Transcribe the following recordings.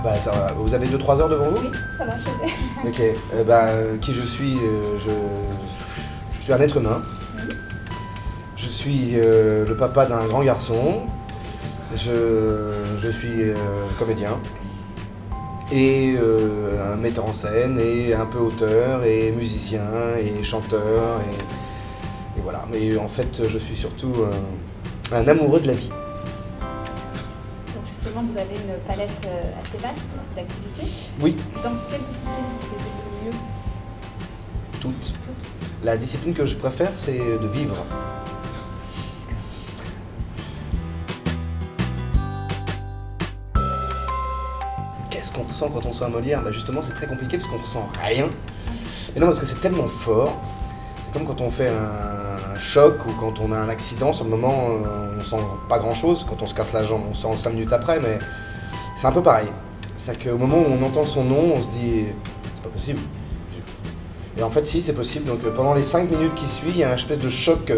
bah ça va, vous avez 2-3 heures devant vous? Oui, ça va, je sais. Ok, qui je suis je suis un être humain. Je suis le papa d'un grand garçon. Je suis comédien. Et un metteur en scène, et un peu auteur, et musicien, et chanteur, et voilà. Mais en fait, je suis surtout un amoureux de la vie. Donc justement, vous avez une palette assez vaste d'activités. Oui, Dans quelle discipline vous plaisez le mieux? toutes. La discipline que je préfère, c'est de vivre. Qu'est-ce qu'on ressent quand on sent un Molière? Bah justement, c'est très compliqué parce qu'on ressent rien. Mais non, parce que c'est tellement fort. C'est comme quand on fait un choc ou quand on a un accident. Sur le moment, on sent pas grand-chose. Quand on se casse la jambe, on sent 5 minutes après, mais c'est un peu pareil. C'est qu'au moment où on entend son nom, on se dit « c'est pas possible ». Et en fait, si, c'est possible. Donc pendant les 5 minutes qui suivent, il y a une espèce de choc.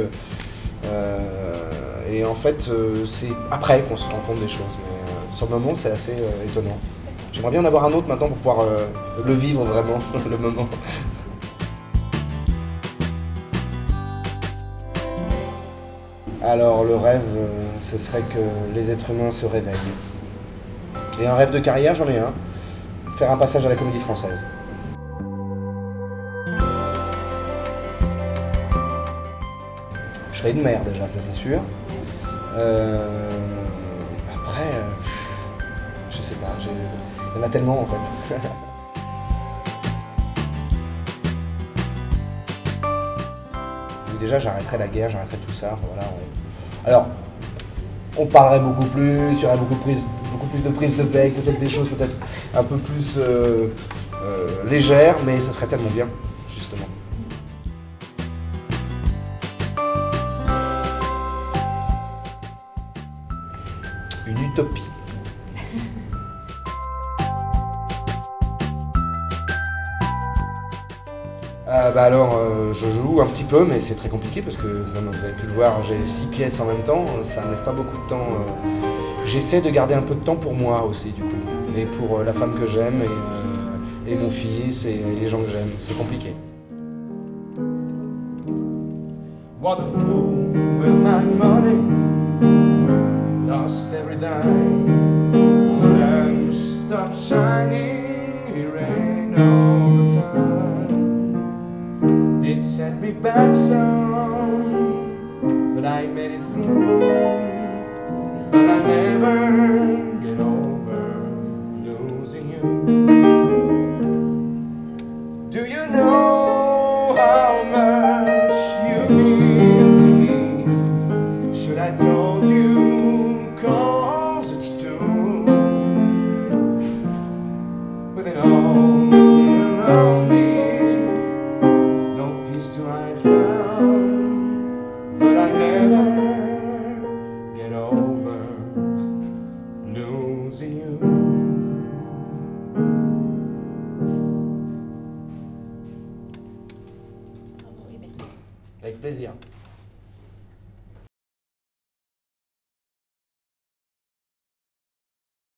Et en fait, c'est après qu'on se rend compte des choses. Mais sur le moment, c'est assez étonnant. J'aimerais bien en avoir un autre maintenant pour pouvoir le vivre vraiment, le moment. Alors le rêve, ce serait que les êtres humains se réveillent. Et un rêve de carrière, j'en ai un. Faire un passage à la Comédie Française. Je serais une mère déjà, ça c'est sûr. Après, je sais pas, il y en a tellement en fait. Déjà, j'arrêterais la guerre, j'arrêterais tout ça. Voilà, alors, on parlerait beaucoup plus, il y aurait beaucoup plus de prise de bec, peut-être des choses peut-être un peu plus légères, mais ça serait tellement bien, justement. Une utopie. Je joue un petit peu, mais c'est très compliqué parce que, comme vous avez pu le voir, j'ai 6 pièces en même temps, ça ne me laisse pas beaucoup de temps. J'essaie de garder un peu de temps pour moi aussi, du coup, et pour la femme que j'aime, et mon fils, et les gens que j'aime. C'est compliqué. What a fool with my money, lost every dime. The sun stopped shining, it rained all the time. It set me back some, but I made it through. But I never get over losing you. Do you know how much you mean to me? Should I told you, 'cause it's true. With it all around me, no peace do I find, but I never get over losing you. Oui, merci. Avec plaisir.